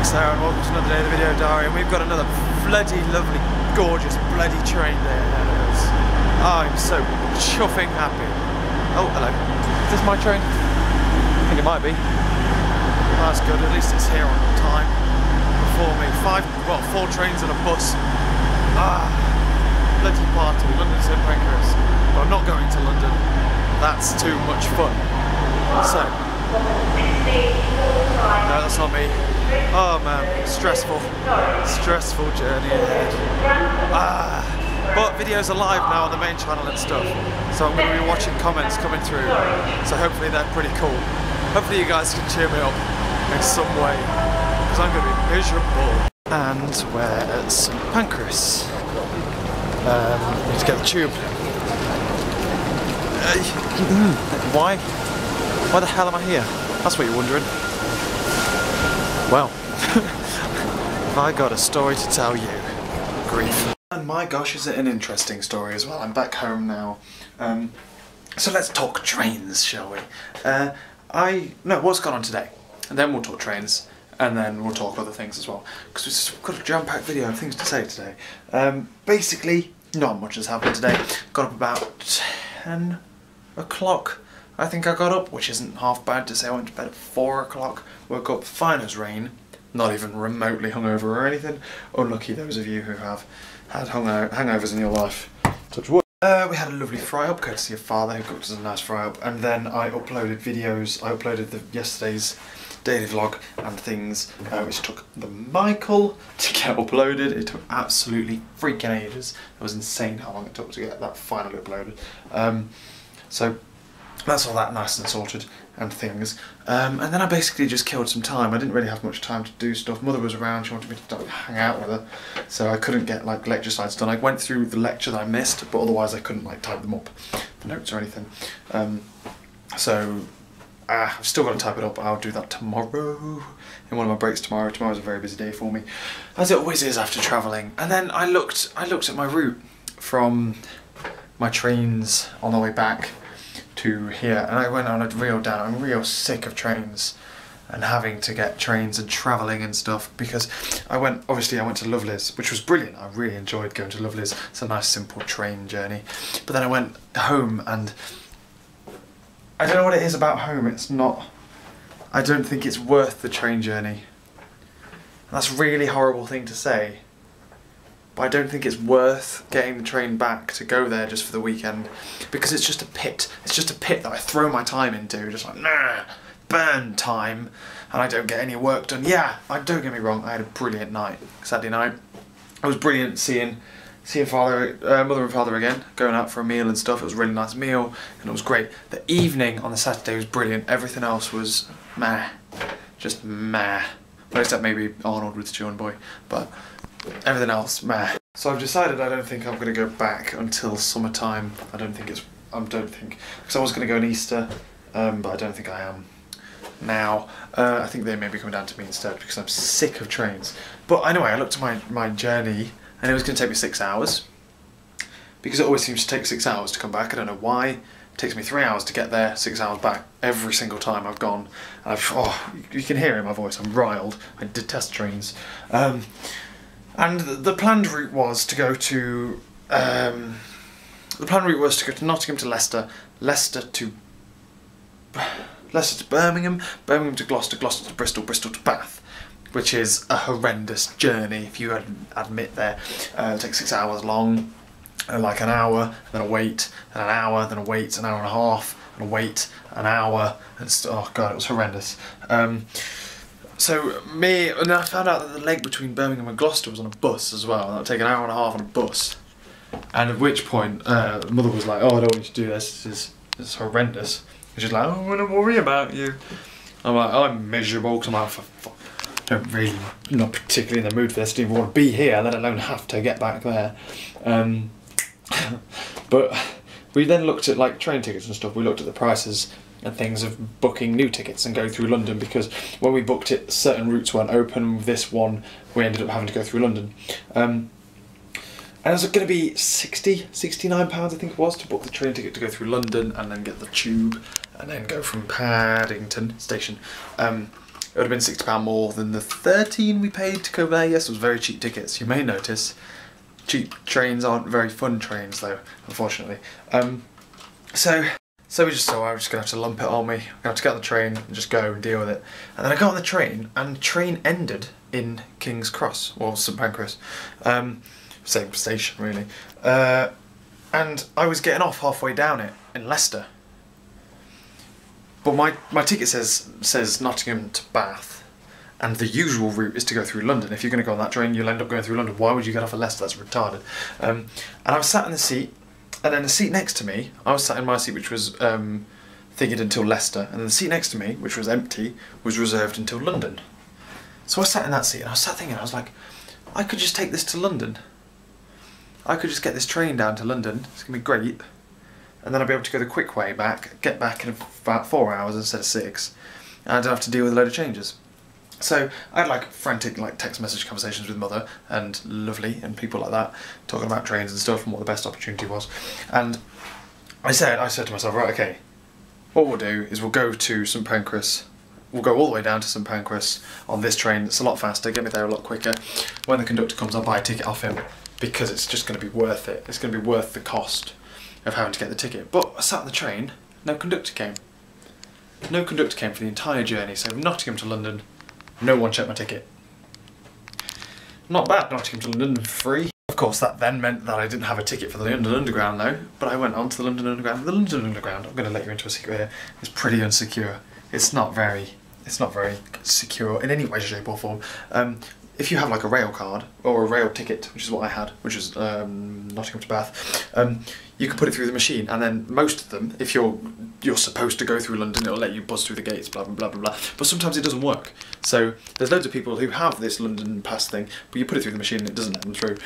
Sarah and welcome to another day of the video diary, and we've got another bloody lovely, gorgeous, bloody train day ahead of us. I'm so chuffing happy. Oh, hello. Is this my train? I think it might be. That's good, at least it's here on time. Before me. 4 trains and a bus. Bloody party, London St Pancras. But I'm not going to London. That's too much fun. So, no, that's not me. Oh man, stressful journey ahead. But videos are live now on the main channel and stuff, so I'm going to be watching comments coming through, so hopefully they're pretty cool. Hopefully you guys can cheer me up in some way, because I'm going to be miserable. And we're at St Pancras. Need to get the tube. Why the hell am I here? That's what you're wondering. Well, I got a story to tell you. Grief. And my gosh, is it an interesting story as well. I'm back home now. So let's talk trains, shall we? What's gone on today? And then we'll talk trains, and then we'll talk other things as well. Because we've got a jam-packed video of things to say today. Basically, not much has happened today. Got up about 10 o'clock. I think I got up, which isn't half bad to say. I went to bed at 4 o'clock, woke up fine as rain, not even remotely hungover or anything. Unlucky those of you who have had hangovers in your life. Touch wood. We had a lovely fry-up, courtesy of Father, who cooked us a nice fry-up, and then I uploaded videos. I uploaded yesterday's daily vlog and things, which took the Michael to get uploaded. It took absolutely freaking ages. It was insane how long it took to get that finally uploaded. So that's all that nice and sorted and things. And then I basically just killed some time. I didn't really have much time to do stuff. Mother was around, she wanted me to hang out with her, so I couldn't get like lecture slides done. I went through the lecture that I missed, but otherwise I couldn't like type them up, the notes or anything. I've still got to type it up. I'll do that tomorrow, in one of my breaks tomorrow. Tomorrow's a very busy day for me, as it always is after travelling. And then I looked at my route from my trains on the way back to here, and I went on a real down. I'm real sick of trains and having to get trains and travelling and stuff, because obviously I went to Lovelace, which was brilliant. I really enjoyed going to Lovelace. It's a nice simple train journey. But then I went home, and I don't know what it is about home. I don't think it's worth the train journey. And that's a really horrible thing to say, but I don't think it's worth getting the train back to go there just for the weekend, because it's just a pit. It's just a pit that I throw my time into, just like, nah, burn time, and I don't get any work done. Yeah, don't get me wrong, I had a brilliant night, Saturday night. It was brilliant seeing Mother and Father again, going out for a meal and stuff. It was a really nice meal, and it was great. The evening on the Saturday was brilliant. Everything else was meh, just meh. Well, except maybe Arnold with Stu and Boy, but everything else, meh. So I've decided I don't think I'm going to go back until summertime. I don't think, because I was going to go in Easter, but I don't think I am now. I think they may be coming down to me instead, because I'm sick of trains. But anyway, I looked at my journey, and it was going to take me 6 hours, because it always seems to take 6 hours to come back. I don't know why. It takes me 3 hours to get there, 6 hours back, every single time I've gone. And you can hear it in my voice, I'm riled. I detest trains. And the planned route was to go to Nottingham to Leicester, Leicester to Birmingham, Birmingham to Gloucester, Gloucester to Bristol, Bristol to Bath, which is a horrendous journey, if you admit there. It takes 6 hours long, like an hour, then a wait, and an hour, then a wait, an hour and a half, and a wait, an hour, and oh god, it was horrendous. And I found out that the leg between Birmingham and Gloucester was on a bus as well, and that would take an hour and a half on a bus. And at which point, Mother was like, oh, I don't want you to do this, this is horrendous. And she's like, oh, I'm gonna worry about you. I'm like, oh, I'm miserable, because I'm not particularly in the mood for this, didn't even want to be here, let alone have to get back there. But we then looked at like train tickets and stuff. We looked at the prices and things of booking new tickets and going through London, because when we booked it, certain routes weren't open. With this one, we ended up having to go through London. And it was going to be £69 I think it was, to book the train ticket to go through London and then get the tube and then go from Paddington station It would have been £60 more than the 13 we paid to go there. Yes, it was very cheap tickets. You may notice cheap trains aren't very fun trains though, unfortunately. So we just thought I was just going to have to lump it on me. I'm going to have to get on the train and just go and deal with it. And then I got on the train and the train ended in King's Cross, or St Pancras. Same station really. And I was getting off halfway down it in Leicester. But my ticket says Nottingham to Bath, and the usual route is to go through London. If you're going to go on that train, you'll end up going through London. Why would you get off at Leicester? That's retarded. And I was sat in the seat, and then the seat next to me, I was sat in my seat, which was thinking until Leicester, and then the seat next to me, which was empty, was reserved until London. So I sat in that seat, and I was sat thinking, I was like, I could just take this to London. I could just get this train down to London. It's going to be great. And then I'll be able to go the quick way back, get back in about 4 hours instead of 6, and I don't have to deal with a load of changes. So I had like frantic text message conversations with Mother and Lovely and people like that, talking about trains and stuff and what the best opportunity was. And I said to myself, right, okay, what we'll do is we'll go to St Pancras. We'll go all the way down to St Pancras on this train. It's a lot faster, get me there a lot quicker. When the conductor comes, I'll buy a ticket off him because it's just going to be worth it. It's going to be worth the cost of having to get the ticket. But I sat on the train, no conductor came. No conductor came for the entire journey, so from Nottingham to London, no one checked my ticket. Not bad, Nottingham to London, free. Of course that then meant that I didn't have a ticket for the London Underground though, but I went on to the London Underground. The London Underground, I'm going to let you into a secret here, is pretty unsecure. It's not very secure in any way, shape or form. If you have like a rail card or a rail ticket, which is what I had, which is Nottingham to Bath, you can put it through the machine, and then most of them, if you're supposed to go through London, it'll let you buzz through the gates, blah blah blah blah blah. But sometimes it doesn't work. So there's loads of people who have this London Pass thing, but you put it through the machine and it doesn't let them through.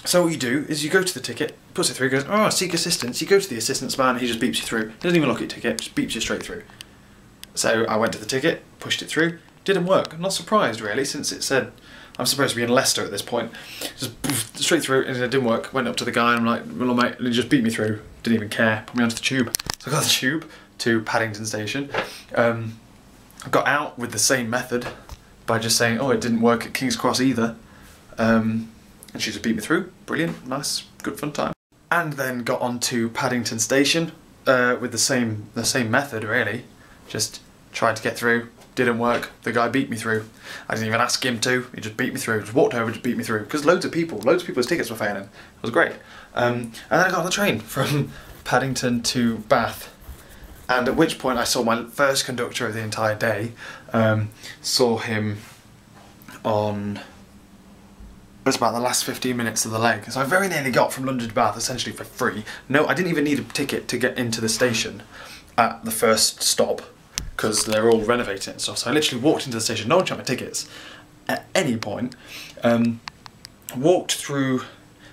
So what you do is you go to the ticket, puts it through, goes, oh, seek assistance. You go to the assistance man, he just beeps you through. He doesn't even look at your ticket, just beeps you straight through. So I went to the ticket, pushed it through. Didn't work. I'm not surprised really, since it said I'm supposed to be in Leicester at this point. Just poof, straight through, and it didn't work. Went up to the guy and I'm like, well mate, and he just beat me through. Didn't even care. Put me onto the tube. So I got the tube to Paddington Station. I got out with the same method by just saying, oh, it didn't work at King's Cross either. And she just beat me through. Brilliant, nice, good fun time. And then got onto Paddington Station with the same method really. Just tried to get through. Didn't work. The guy beat me through. I didn't even ask him to. He just beat me through. Just walked over, just beat me through. Because loads of people's tickets were failing. It was great. And then I got on the train from Paddington to Bath. And at which point I saw my first conductor of the entire day. Saw him on... It was about the last 15 minutes of the leg. So I very nearly got from London to Bath essentially for free. No, I didn't even need a ticket to get into the station at the first stop, because they're all renovating and stuff. So I literally walked into the station, no one checked my tickets at any point, walked through,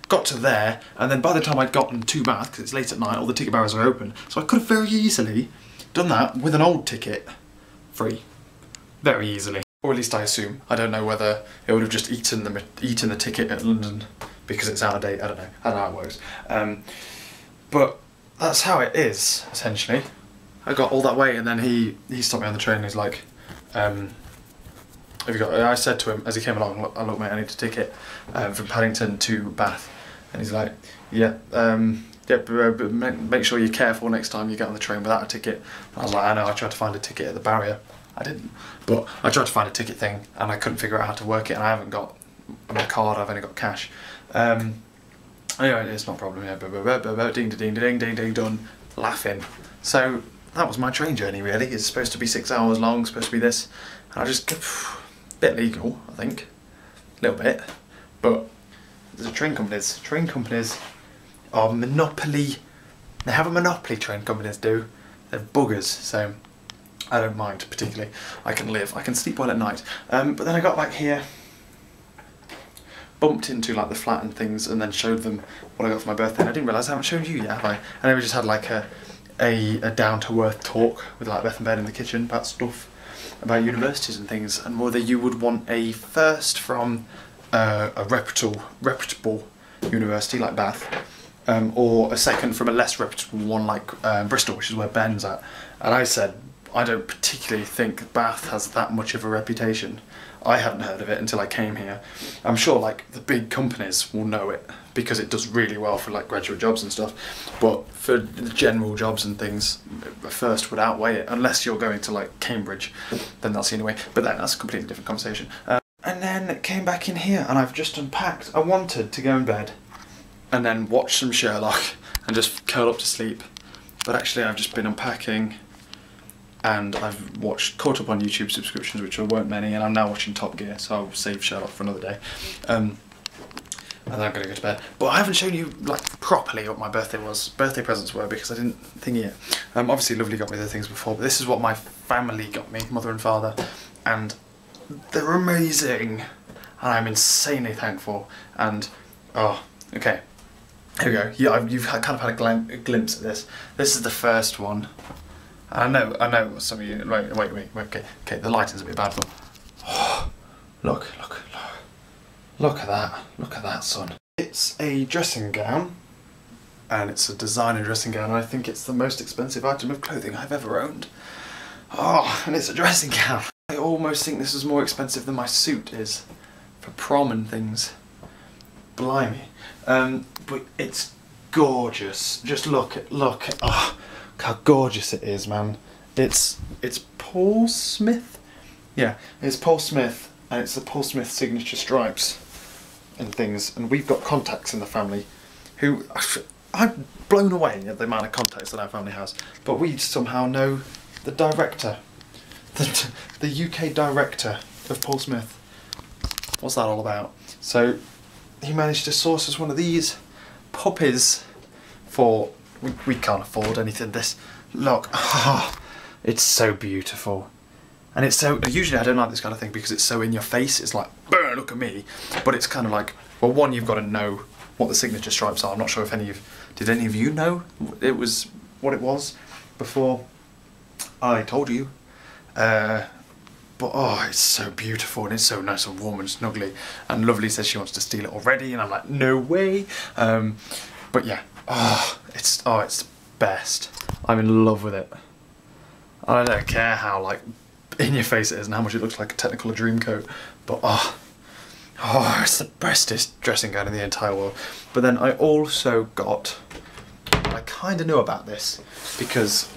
got to there, and then by the time I'd gotten to Bath, because it's late at night, all the ticket barriers are open, so I could have very easily done that with an old ticket, free, very easily. Or at least I assume. I don't know whether it would have just eaten the ticket at London because it's out of date, I don't know how it works. But that's how it is, essentially. I got all that way, and then he stopped me on the train and he's like, have you got, I said to him as he came along, look mate, I need a ticket from Paddington to Bath. And he's like, yeah, but make sure you're careful next time you get on the train without a ticket. And I was like, I know, I tried to find a ticket at the barrier. I didn't, but I tried to find a ticket thing and I couldn't figure out how to work it, and I haven't got my card, I've only got cash. Anyway, it's not a problem, yeah, ding ding ding ding ding done, laughing. So that was my train journey really. It's supposed to be 6 hours long, supposed to be this, and I just, a bit legal, I think, a little bit, but there's train companies are monopoly, they have a monopoly, train companies do, they're buggers, so I don't mind particularly. I can sleep well at night. But then I got back here, bumped into like the flat and things, and then showed them what I got for my birthday, and I didn't realise I haven't shown you yet, have I? And then we just had like a down-to-earth talk with like Beth and Ben in the kitchen about stuff, about universities and things, and whether you would want a first from a reputable university like Bath, or a second from a less reputable one like Bristol, which is where Ben's at. And I said I don't particularly think Bath has that much of a reputation. I hadn't heard of it until I came here. I'm sure like the big companies will know it because it does really well for like graduate jobs and stuff, but for the general jobs and things, first would outweigh it, unless you're going to like Cambridge, then that's the only way, but then that's a completely different conversation. And then came back in here and I've just unpacked. I wanted to go in bed and then watch some Sherlock and just curl up to sleep, but actually I've just been unpacking and I've caught up on YouTube subscriptions, which weren't many, and I'm now watching Top Gear, so I'll save Sherlock for another day. And then I'm gonna go to bed. But I haven't shown you like properly what my birthday presents were, because I didn't think it. Obviously Lovely got me the things before, but this is what my family got me, mother and father, and they're amazing, and I'm insanely thankful. And oh, okay, here we go. Yeah, you've kind of had a glimpse of this. This is the first one. I know some of you, wait, okay, the lighting's a bit bad, but oh, look at that, son. It's a dressing gown, and it's a designer dressing gown, and I think it's the most expensive item of clothing I've ever owned. Oh, and it's a dressing gown. I almost think this is more expensive than my suit is for prom and things. Blimey. But it's gorgeous. Just look at, oh, how gorgeous it is, man. It's Paul Smith? Yeah, it's Paul Smith, and it's the Paul Smith signature stripes and things, and we've got contacts in the family who, I'm blown away at the amount of contacts that our family has, but we somehow know the director, the UK director of Paul Smith. What's that all about? So he managed to source us one of these puppies for, we can't afford anything. This, look, oh, it's so beautiful. And it's so, usually I don't like this kind of thing because it's so in your face, it's like, look at me. But it's kind of like, well, one, you've got to know what the signature stripes are. I'm not sure if did any of you know what it was before I told you? But oh, it's so beautiful, and it's so nice and warm and snuggly. And Lovely says she wants to steal it already, and I'm like, no way. But yeah, it's the best. I'm in love with it. I don't care how like in your face it is and how much it looks like a Technicolor Dreamcoat, but it's the bestest dressing gown in the entire world. But then I also got, I kind of knew about this because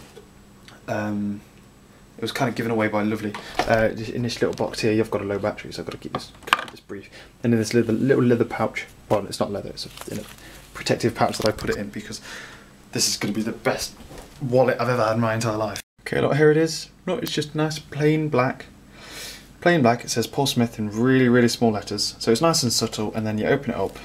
it was kind of given away by Lovely. In this little box here, you've got a low battery, so I've got to keep this brief. And in this little leather pouch, well, it's not leather, it's a protective pouch that I put it in because this is going to be the best wallet I've ever had in my entire life. Okay, look, here it is. Look, it's just nice plain black. Plain black, it says Paul Smith in really, really small letters. So it's nice and subtle, and then you open it up.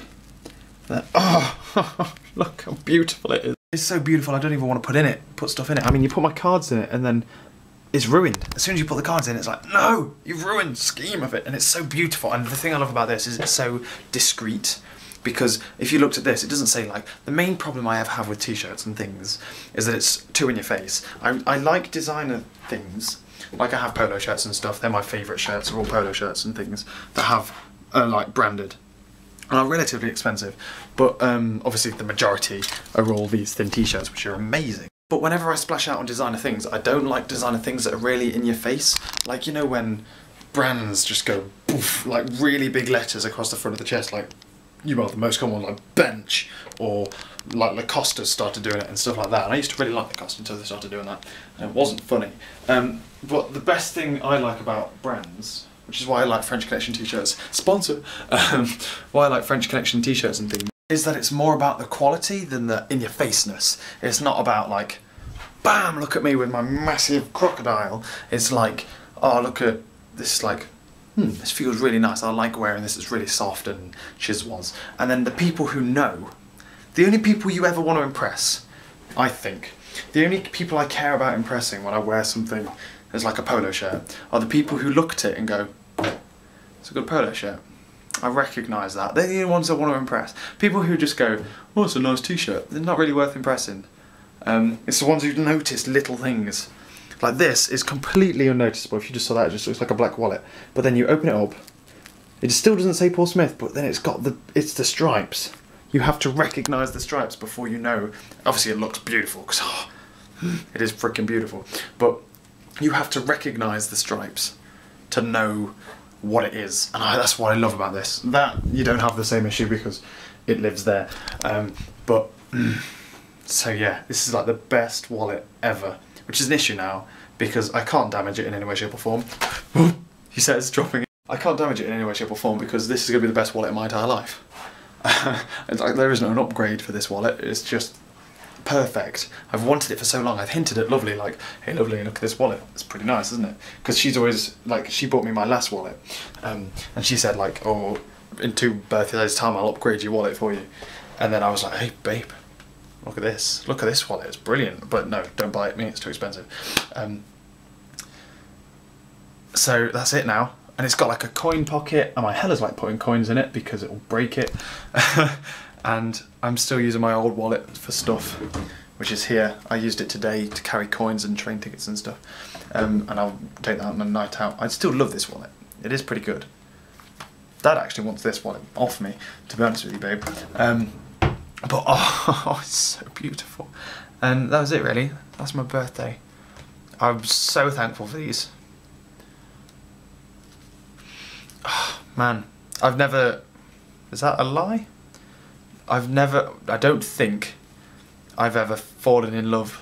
Then, oh, look how beautiful it is. It's so beautiful, I don't even want to put stuff in it. I mean, you put my cards in it, and then it's ruined. As soon as you put the cards in, it's like, no, you've ruined the scheme of it. And it's so beautiful. And the thing I love about this is it's so discreet. Because if you looked at this, it doesn't say like, the main problem I have with t-shirts and things is that it's too in your face. I like designer things, like I have polo shirts and stuff, they're my favourite shirts, are all polo shirts and things that have, like branded, and are relatively expensive. But obviously the majority are all these thin t-shirts, which are amazing. But whenever I splash out on designer things, I don't like designer things that are really in your face. Like, you know when brands just go poof, like really big letters across the front of the chest, like, you know, the most common one, like Bench, or like Lacoste started doing it and stuff like that. And I used to really like Lacoste until they started doing that, and it wasn't funny. But the best thing I like about brands, which is why I like French Connection t-shirts, sponsor, why I like French Connection t-shirts and things, is that it's more about the quality than the in-your-faceness. It's not about like, bam, look at me with my massive crocodile. It's like, oh, look at this, like, this feels really nice, I like wearing this, it's really soft and chiseled. And then the people who know, the only people you ever want to impress, I think, the only people I care about impressing when I wear something that's like a polo shirt, are the people who look at it and go, it's a good polo shirt. I recognise that. They're the only ones I want to impress. People who just go, oh, it's a nice t-shirt, they're not really worth impressing. It's the ones who notice little things. Like this is completely unnoticeable. If you just saw that, it just looks like a black wallet. But then you open it up, it still doesn't say Paul Smith, but then it's the stripes. You have to recognise the stripes before you know. Obviously it looks beautiful, because it is freaking beautiful. But you have to recognise the stripes to know what it is, and that's what I love about this. That you don't have the same issue because it lives there. So yeah, this is like the best wallet ever, which is an issue now because I can't damage it in any way, shape or form. He says, dropping it. I can't damage it in any way, shape or form because this is going to be the best wallet in my entire life. It's like there isn't an upgrade for this wallet, it's just perfect. I've wanted it for so long. I've hinted at Lovely, like, hey Lovely, look at this wallet. It's pretty nice, isn't it? Because she's always, like, she bought me my last wallet. And she said, like, oh, in 2 birthdays time I'll upgrade your wallet for you. And then I was like, hey babe, look at this. Look at this wallet, it's brilliant. But no, don't buy it me, it's too expensive. So that's it now. And it's got like a coin pocket, and my hell is like putting coins in it because it will break it. And I'm still using my old wallet for stuff, which is here. I used it today to carry coins and train tickets and stuff. And I'll take that on a night out. I still love this wallet. It is pretty good. Dad actually wants this wallet off me, to be honest with you, babe. But oh, it's so beautiful. And that was it really. That's my birthday. I'm so thankful for these. Oh, man, I've never... Is that a lie? I don't think I've ever fallen in love.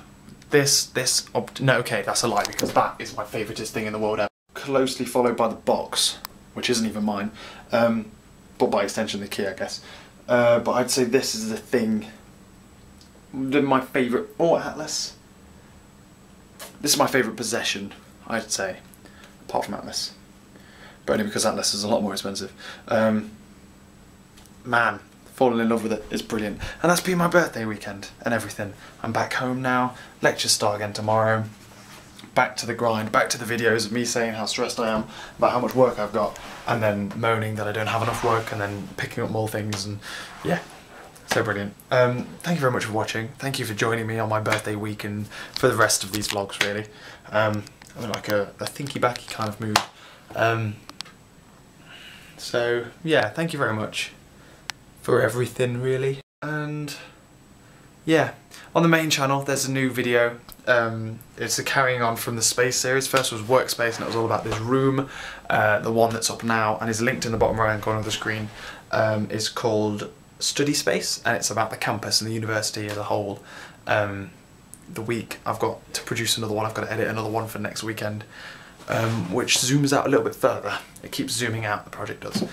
No, okay, that's a lie because that is my favouriteest thing in the world ever. Closely followed by the box, which isn't even mine, but by extension the key, I guess. But I'd say this is the thing, my favourite, Atlas. This is my favourite possession, I'd say, apart from Atlas. But only because Atlas is a lot more expensive. Man, falling in love with it is brilliant. And that's been my birthday weekend and everything. I'm back home now, lectures start again tomorrow. Back to the grind, back to the videos of me saying how stressed I am about how much work I've got, and then moaning that I don't have enough work, and then picking up more things, and yeah, so brilliant. Thank you very much for watching. Thank you for joining me on my birthday week and for the rest of these vlogs, really. I'm in like a thinky-backy kind of mood. So yeah, thank you very much for everything, really. And yeah, on the main channel there's a new video. It's a carrying on from the space series. First was workspace, and it was all about this room. The one that's up now and is linked in the bottom right hand corner of the screen is called Study Space, and it's about the campus and the university as a whole. The week I've got to produce another one, I've got to edit another one for next weekend, which zooms out a little bit further. It keeps zooming out, the project does.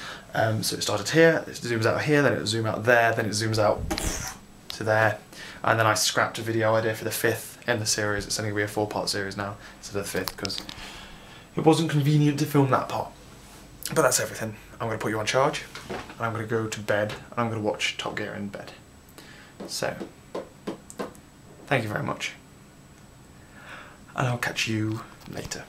So it started here, it zooms out here, then it zooms out there, then it zooms out to there, and then I scrapped a video idea for the 5th in the series. It's only going to be a 4-part series now instead of the 5th because it wasn't convenient to film that part. But that's everything. I'm going to put you on charge, and I'm going to go to bed, and I'm going to watch Top Gear in bed. So, thank you very much, and I'll catch you later.